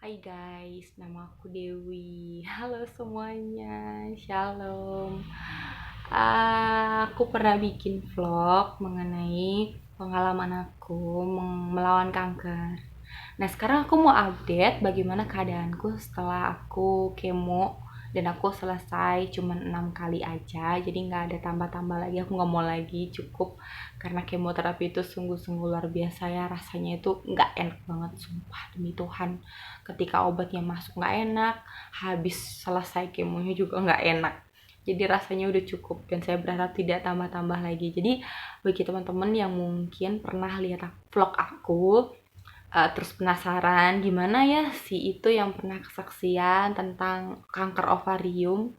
Hai guys, nama aku Dewi. Halo semuanya, shalom. Aku pernah bikin vlog mengenai pengalaman aku melawan kanker. Nah sekarang aku mau update bagaimana keadaanku setelah aku kemo dan aku selesai cuman 6 kali aja, jadi nggak ada tambah-tambah lagi, aku nggak mau lagi, cukup. Karena kemoterapi itu sungguh-sungguh luar biasa ya, rasanya itu nggak enak banget, sumpah demi Tuhan. Ketika obatnya masuk nggak enak, habis selesai kemonya juga nggak enak, jadi rasanya udah cukup dan saya berharap tidak tambah-tambah lagi. Jadi bagi teman-teman yang mungkin pernah lihat vlog aku, terus penasaran gimana ya si itu yang pernah kesaksian tentang kanker ovarium.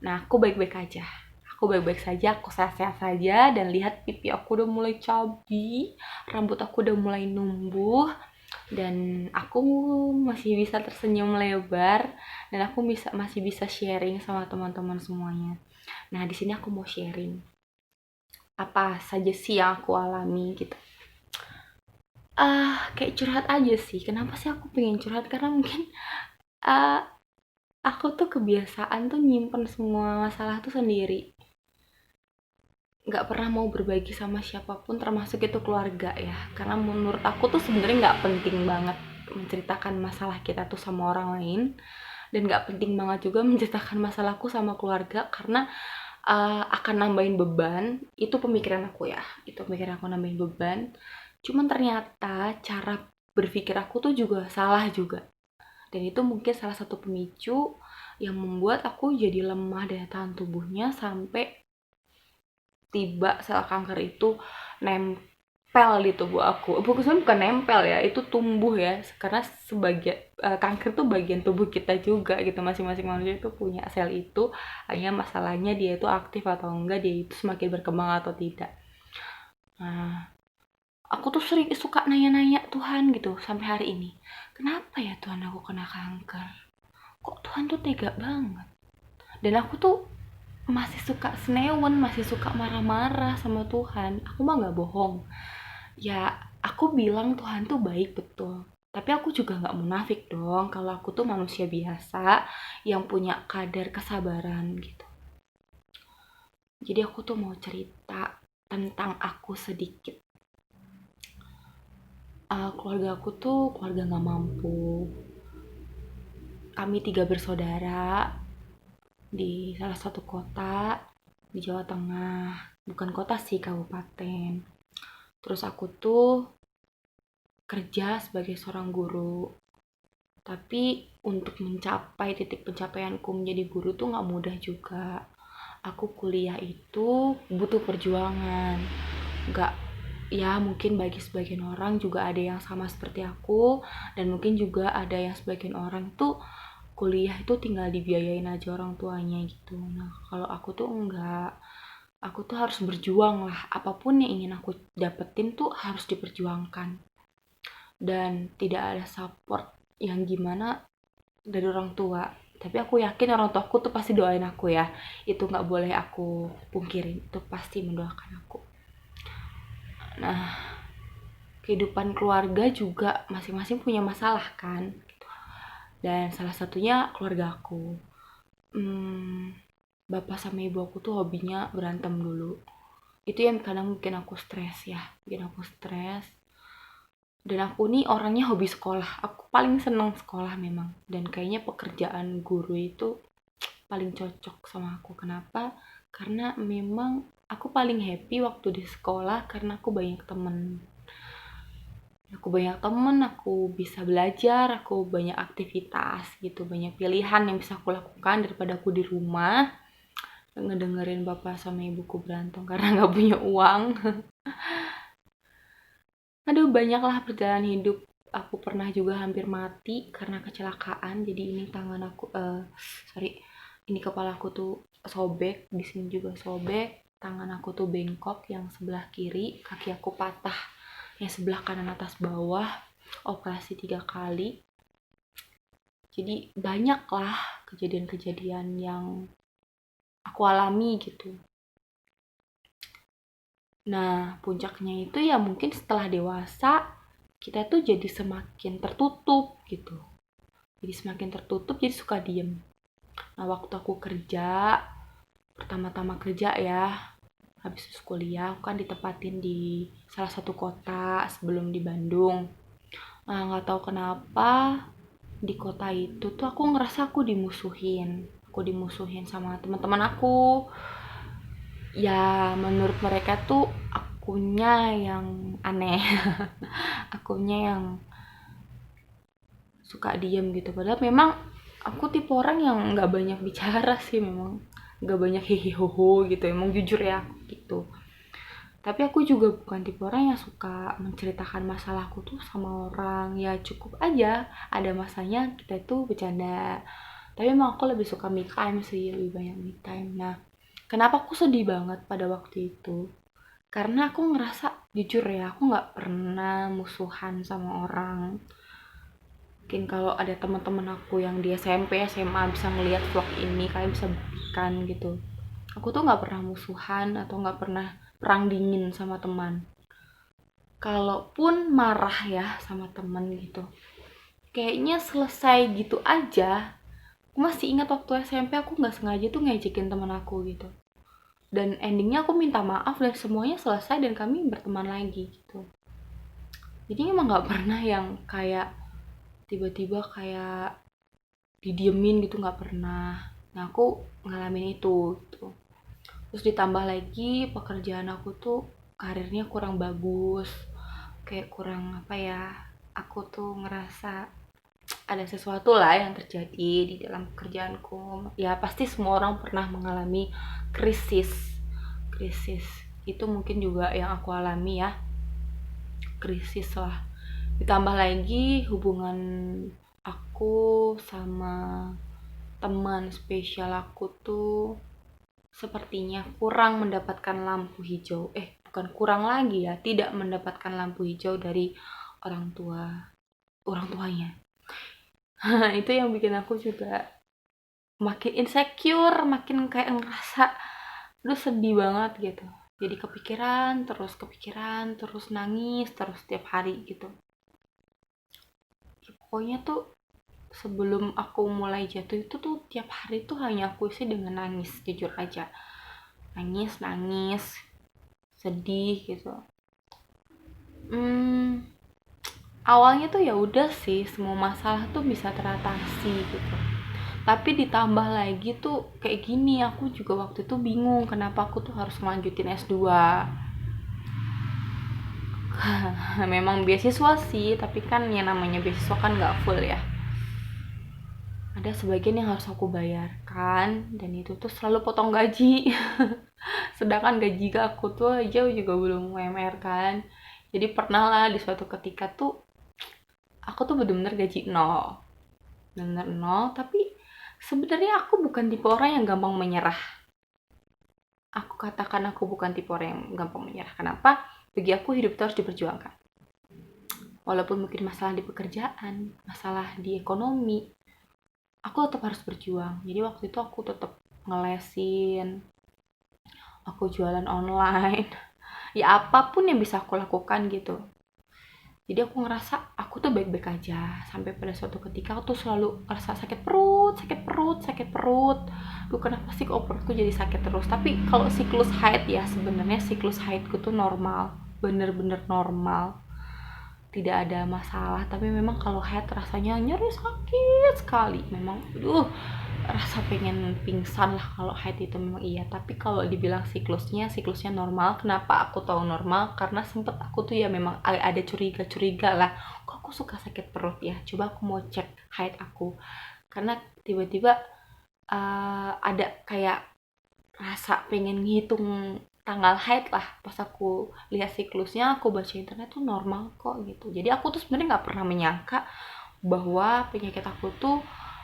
Nah, aku baik-baik aja. Aku baik-baik saja, aku sehat-sehat saja, dan lihat pipi aku udah mulai cabi, rambut aku udah mulai numbuh, dan aku masih bisa tersenyum lebar, dan aku masih bisa sharing sama teman-teman semuanya. Nah, di sini aku mau sharing apa saja sih yang aku alami gitu. Kayak curhat aja sih. Kenapa sih aku pengen curhat? Karena mungkin ah aku tuh kebiasaan tuh nyimpen semua masalah tuh sendiri. Nggak pernah mau berbagi sama siapapun, termasuk itu keluarga ya. Karena menurut aku tuh sebenarnya nggak penting banget menceritakan masalah kita tuh sama orang lain. Dan nggak penting banget juga menceritakan masalahku sama keluarga, karena akan nambahin beban. Itu pemikiran aku ya. Itu pemikiran aku, nambahin beban. Cuman ternyata cara berpikir aku tuh juga salah juga. Dan itu mungkin salah satu pemicu yang membuat aku jadi lemah daya tahan tubuhnya sampai tiba sel kanker itu nempel di tubuh aku. Bukan nempel ya, itu tumbuh ya. Karena sebagian kanker tuh bagian tubuh kita juga gitu. Masing-masing manusia itu punya sel itu. Hanya masalahnya dia itu aktif atau enggak, dia itu semakin berkembang atau tidak. Nah, aku tuh sering suka nanya-nanya Tuhan gitu sampai hari ini. Kenapa ya Tuhan aku kena kanker? Kok Tuhan tuh tega banget? Dan aku tuh masih suka senewen, masih suka marah-marah sama Tuhan. Aku mah nggak bohong. Ya, aku bilang Tuhan tuh baik betul. Tapi aku juga nggak munafik dong kalau aku tuh manusia biasa yang punya kadar kesabaran gitu. Jadi aku tuh mau cerita tentang aku sedikit. Keluarga aku tuh keluarga nggak mampu. Kami 3 bersaudara di salah satu kota di Jawa Tengah. Bukan kota sih, kabupaten. Terus aku tuh kerja sebagai seorang guru. Tapi untuk mencapai titik pencapaianku menjadi guru tuh nggak mudah juga. Aku kuliah itu butuh perjuangan. Nggak, ya mungkin bagi sebagian orang juga ada yang sama seperti aku. Dan mungkin juga ada yang sebagian orang tuh kuliah itu tinggal dibiayain aja orang tuanya gitu. Nah, kalau aku tuh enggak. Aku tuh harus berjuang lah. Apapun yang ingin aku dapetin tuh harus diperjuangkan. Dan tidak ada support yang gimana dari orang tua. Tapi aku yakin orang tuaku tuh pasti doain aku ya. Itu nggak boleh aku pungkirin. Itu pasti mendoakan aku. Nah, kehidupan keluarga juga masing-masing punya masalah kan. Dan salah satunya keluarga aku. Bapak sama ibu aku tuh hobinya berantem dulu. Itu yang kadang bikin aku stres ya. Bikin aku stres. Dan aku nih orangnya hobi sekolah. Aku paling seneng sekolah memang. Dan kayaknya pekerjaan guru itu paling cocok sama aku. Kenapa? Karena memang aku paling happy waktu di sekolah karena aku banyak temen. Aku bisa belajar, aku banyak aktivitas gitu, banyak pilihan yang bisa aku lakukan daripada aku di rumah ngedengerin bapak sama ibuku berantem karena nggak punya uang. Aduh, banyaklah perjalanan hidup. Aku pernah juga hampir mati karena kecelakaan. Jadi ini tangan aku, sorry, ini kepala aku tuh sobek, di sini juga sobek, tangan aku tuh bengkok yang sebelah kiri, kaki aku patah yang sebelah kanan atas bawah, operasi 3 kali. Jadi banyaklah kejadian-kejadian yang aku alami gitu. Nah, puncaknya itu ya mungkin setelah dewasa, kita tuh jadi semakin tertutup gitu. jadi semakin tertutup, jadi suka diem. Nah waktu aku kerja, pertama-tama kerja ya, habis kuliah aku kan ditempatin di salah satu kota sebelum di Bandung. Nah nggak tahu kenapa di kota itu tuh aku ngerasa aku dimusuhin sama teman-teman aku. Ya menurut mereka tuh akunya yang aneh. Akunya yang suka diem gitu, padahal memang aku tipe orang yang nggak banyak bicara sih, memang nggak banyak hihihoho gitu, emang jujur ya gitu. Tapi aku juga bukan tipe orang yang suka menceritakan masalahku tuh sama orang, ya cukup aja ada masanya kita tuh bercanda. Tapi emang aku lebih suka me time sih, lebih banyak me time. Nah kenapa aku sedih banget pada waktu itu, karena aku ngerasa jujur ya, aku nggak pernah musuhan sama orang. Mungkin kalau ada teman-teman aku yang di SMP, SMA bisa ngelihat vlog ini, kalian bisa buktikan gitu. Aku tuh nggak pernah musuhan atau nggak pernah perang dingin sama teman. Kalaupun marah ya sama teman gitu, kayaknya selesai gitu aja. Aku masih ingat waktu SMP aku nggak sengaja tuh ngejekin teman aku gitu. Dan endingnya aku minta maaf dan semuanya selesai dan kami berteman lagi gitu. Jadi emang nggak pernah yang kayak tiba-tiba kayak didiemin gitu, nggak pernah. Nah aku ngalamin itu gitu. Terus ditambah lagi pekerjaan aku tuh karirnya kurang bagus, kayak kurang apa ya, aku tuh ngerasa ada sesuatu lah yang terjadi di dalam pekerjaanku. Ya pasti semua orang pernah mengalami krisis. Krisis itu mungkin juga yang aku alami ya, krisis lah. Ditambah lagi hubungan aku sama teman spesial aku tuh sepertinya kurang mendapatkan lampu hijau. Bukan kurang lagi ya, tidak mendapatkan lampu hijau dari orang tua, orang tuanya. Itu yang bikin aku juga makin insecure, makin kayak ngerasa aduh sedih banget gitu. Jadi kepikiran, terus nangis, terus setiap hari gitu. Pokoknya tuh sebelum aku mulai jatuh itu tuh tiap hari tuh hanya aku isi dengan nangis, jujur aja. Nangis, sedih gitu. Awalnya tuh ya udah sih, semua masalah tuh bisa teratasi gitu. Tapi ditambah lagi tuh kayak gini, aku juga waktu itu bingung kenapa aku tuh harus melanjutin S2. Memang beasiswa sih, tapi kan yang namanya beasiswa kan nggak full ya. Ada sebagian yang harus aku bayarkan, dan itu tuh selalu potong gaji. Sedangkan gaji aku tuh aja juga belum UMR kan. Jadi pernah lah di suatu ketika tuh aku tuh bener-bener gaji nol, bener nol. Tapi sebenarnya aku bukan tipe orang yang gampang menyerah. Aku katakan aku bukan tipe orang yang gampang menyerah. Kenapa? Bagi aku hidup itu harus diperjuangkan. Walaupun mungkin masalah di pekerjaan, masalah di ekonomi, aku tetap harus berjuang. Jadi waktu itu aku tetap ngelesin, aku jualan online, ya apapun yang bisa aku lakukan gitu. Jadi aku ngerasa aku tuh baik-baik aja, sampai pada suatu ketika aku tuh selalu ngerasa sakit perut. Duh kenapa sih kok perutku jadi sakit terus? Tapi kalau siklus haid ya, sebenarnya siklus haidku tuh normal, bener-bener normal, tidak ada masalah. Tapi memang kalau haid rasanya nyeri sakit sekali, memang rasa pengen pingsan lah kalau haid itu, memang iya. Tapi kalau dibilang siklusnya normal. Kenapa aku tahu normal? Karena sempet aku tuh ya memang ada curiga lah, kok aku suka sakit perut ya, coba aku mau cek haid aku. Karena tiba-tiba ada kayak rasa pengen ngitung tanggal haid lah. Pas aku lihat siklusnya, aku baca internet tuh normal kok gitu. Jadi aku tuh sebenarnya nggak pernah menyangka bahwa penyakit aku tuh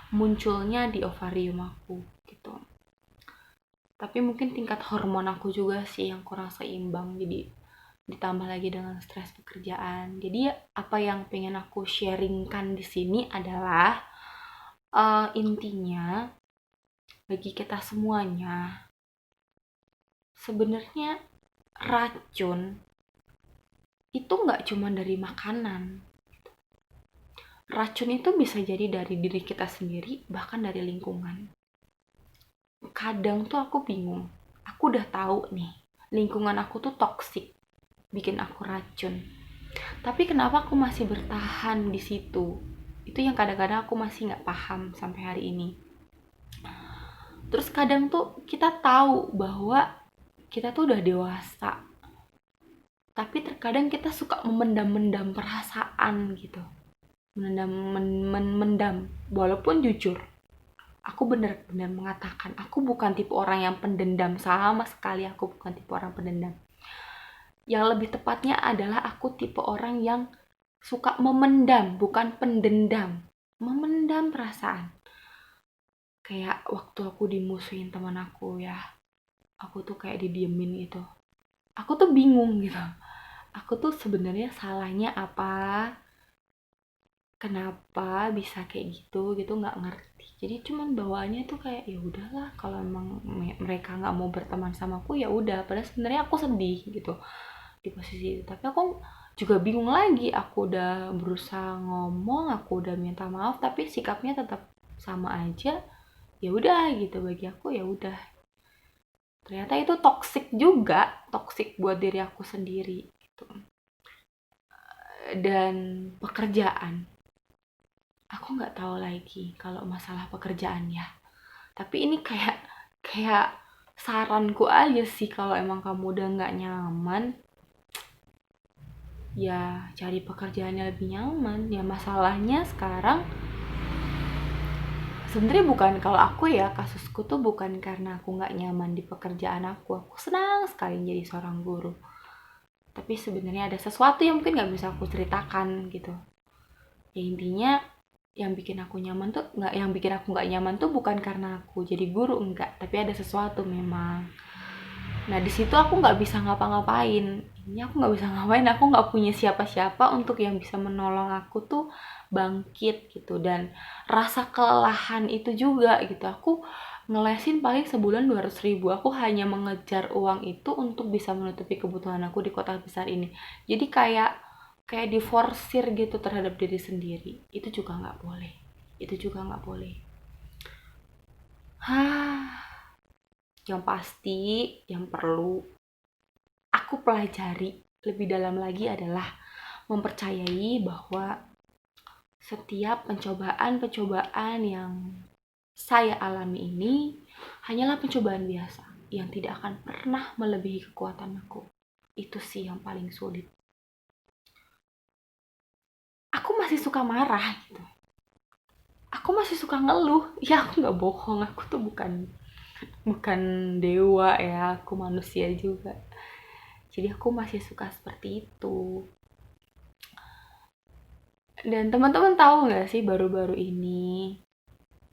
munculnya di ovarium aku gitu. Tapi mungkin tingkat hormon aku juga sih yang kurang seimbang, jadi ditambah lagi dengan stres pekerjaan. Jadi apa yang pengen aku sharingkan di sini adalah intinya bagi kita semuanya, sebenarnya racun itu nggak cuma dari makanan. Racun itu bisa jadi dari diri kita sendiri, bahkan dari lingkungan. Kadang tuh aku bingung, aku udah tahu nih lingkungan aku tuh toksik, bikin aku racun, tapi kenapa aku masih bertahan di situ? Itu yang kadang-kadang aku masih nggak paham sampai hari ini. Terus kadang tuh kita tahu bahwa kita tuh udah dewasa, tapi terkadang kita suka memendam-mendam perasaan gitu, mendam walaupun jujur aku benar-benar mengatakan aku bukan tipe orang yang pendendam, sama sekali aku bukan tipe orang pendendam. Yang lebih tepatnya adalah aku tipe orang yang suka memendam, bukan pendendam, memendam perasaan. Kayak waktu aku dimusuhin teman aku ya, aku tuh kayak didiemin gitu, aku tuh bingung gitu, aku tuh sebenarnya salahnya apa, kenapa bisa kayak gitu nggak ngerti. Jadi cuman bawaannya tuh kayak ya udahlah, kalau emang mereka nggak mau berteman sama aku ya udah, padahal sebenarnya aku sedih gitu di posisi itu. Tapi aku juga bingung lagi, aku udah berusaha ngomong, aku udah minta maaf, tapi sikapnya tetap sama aja. Ya udah gitu, bagi aku ya udah, ternyata itu toksik juga, toksik buat diri aku sendiri gitu. Dan pekerjaan, aku nggak tahu lagi kalau masalah pekerjaan ya, tapi ini kayak kayak saranku aja sih, kalau emang kamu udah nggak nyaman ya cari pekerjaan yang lebih nyaman. Ya masalahnya sekarang sebenarnya bukan, kalau aku ya, kasusku tuh bukan karena aku nggak nyaman di pekerjaan aku senang sekali jadi seorang guru, tapi sebenarnya ada sesuatu yang mungkin nggak bisa aku ceritakan gitu. Ya intinya yang bikin aku nyaman tuh nggak, yang bikin aku nggak nyaman tuh bukan karena aku jadi guru, enggak, tapi ada sesuatu memang. Nah di situ aku nggak bisa ngapa-ngapain. Ini aku nggak bisa ngapain, aku nggak punya siapa-siapa untuk yang bisa menolong aku tuh bangkit gitu. Dan rasa kelelahan itu juga gitu, aku ngelesin paling sebulan 200.000, aku hanya mengejar uang itu untuk bisa menutupi kebutuhan aku di kota besar ini. Jadi kayak kayak diforsir gitu terhadap diri sendiri. Itu juga nggak boleh, itu juga nggak boleh. Yang pasti yang perlu aku pelajari lebih dalam lagi adalah mempercayai bahwa setiap pencobaan-pencobaan yang saya alami ini hanyalah pencobaan biasa yang tidak akan pernah melebihi kekuatan aku. Itu sih yang paling sulit. Aku masih suka marah gitu, aku masih suka ngeluh. Ya aku nggak bohong, aku tuh bukan bukan dewa ya, aku manusia juga. Jadi aku masih suka seperti itu. Dan teman-teman tahu nggak sih, baru-baru ini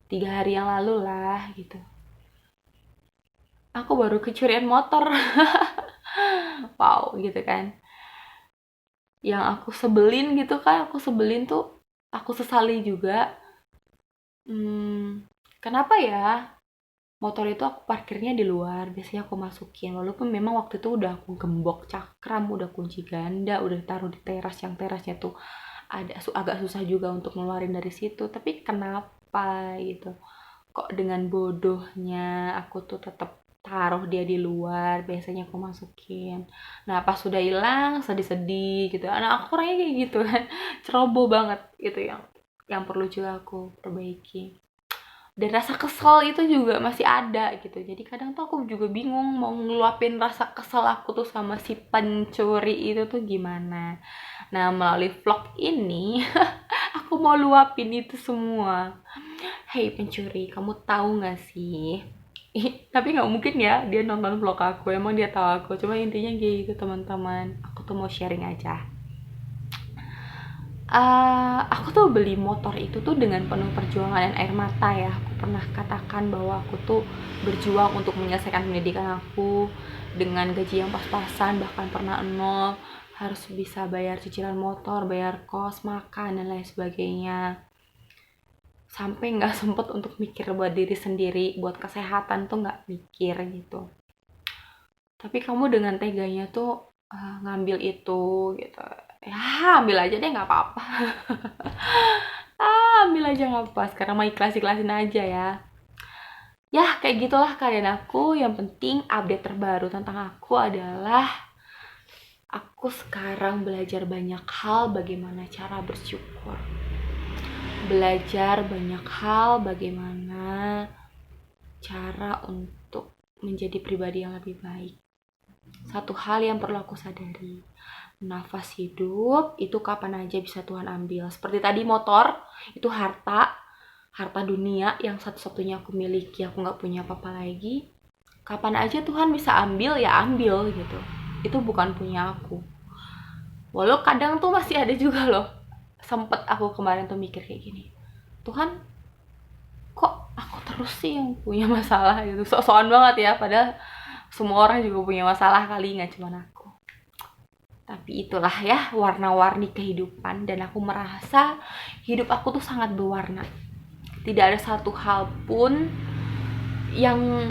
3 hari yang lalu lah gitu, aku baru kecurian motor. Wow gitu kan. Yang aku sebelin gitu kan, aku sebelin tuh, aku sesali juga. Kenapa ya motor itu aku parkirnya di luar, biasanya aku masukin, walaupun memang waktu itu udah aku gembok cakram, udah kunci ganda, udah taruh di teras, yang terasnya tuh agak susah juga untuk ngeluarin dari situ. Tapi kenapa gitu, kok dengan bodohnya aku tuh tetap taruh dia di luar, biasanya aku masukin. Nah pas sudah hilang sedih-sedih gitu, anak aku orangnya kayak gitu kan, ceroboh banget gitu, yang perlu juga aku perbaiki. Dan rasa kesel itu juga masih ada gitu, jadi kadang tuh aku juga bingung mau ngeluapin rasa kesel aku tuh sama si pencuri itu tuh gimana. Nah melalui vlog ini aku mau luapin itu semua. Hei pencuri, kamu tahu nggak sih? Tapi nggak mungkin ya dia nonton vlog aku, emang dia tahu aku, cuma intinya gitu teman-teman, aku tuh mau sharing aja. Aku tuh beli motor itu tuh dengan penuh perjuangan dan air mata ya. Aku pernah katakan bahwa aku tuh berjuang untuk menyelesaikan pendidikan aku dengan gaji yang pas-pasan, bahkan pernah nol, harus bisa bayar cicilan motor, bayar kos, makan, dan lain sebagainya. Sampai nggak sempet untuk mikir buat diri sendiri, buat kesehatan tuh nggak mikir gitu. Tapi kamu dengan teganya tuh ngambil itu gitu. Ya ambil aja deh, nggak apa-apa. apa, sekarang mah ikhlas-ikhlasin aja ya. Ya kayak gitulah keadaan aku. Yang penting update terbaru tentang aku adalah aku sekarang belajar banyak hal bagaimana cara bersyukur. Belajar banyak hal bagaimana cara untuk menjadi pribadi yang lebih baik. Satu hal yang perlu aku sadari, nafas hidup itu kapan aja bisa Tuhan ambil. Seperti tadi motor, itu harta dunia yang satu-satunya aku miliki, aku nggak punya apa-apa lagi. Kapan aja Tuhan bisa ambil, ya ambil gitu. Itu bukan punya aku. Walau kadang tuh masih ada juga loh, sempet aku kemarin tuh mikir kayak gini, Tuhan kok aku terus sih yang punya masalah gitu, sok-sokan banget ya, padahal semua orang juga punya masalah kali, nggak cuma aku. Tapi itulah ya warna-warni kehidupan, dan aku merasa hidup aku tuh sangat berwarna. Tidak ada satu hal pun yang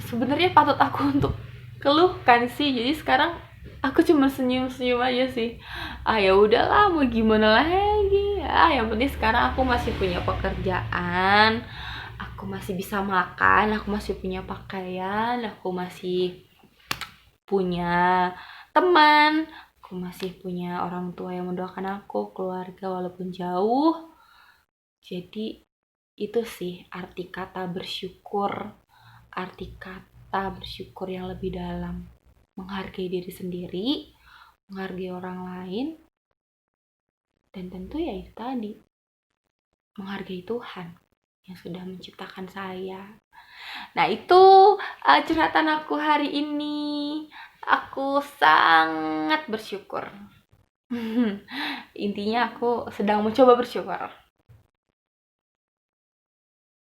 sebenarnya patut aku untuk keluhkan sih. Jadi sekarang aku cuma senyum-senyum aja sih. Ya udahlah, mau gimana lagi. Yang penting sekarang aku masih punya pekerjaan, aku masih bisa makan, aku masih punya pakaian, aku masih punya teman, aku masih punya orang tua yang mendoakan aku, keluarga walaupun jauh. Jadi itu sih arti kata bersyukur, arti kata bersyukur yang lebih dalam. Menghargai diri sendiri, menghargai orang lain, dan tentu ya itu tadi, menghargai Tuhan yang sudah menciptakan saya. Nah itu curhatan aku hari ini. Aku sangat bersyukur. Intinya aku sedang mencoba bersyukur.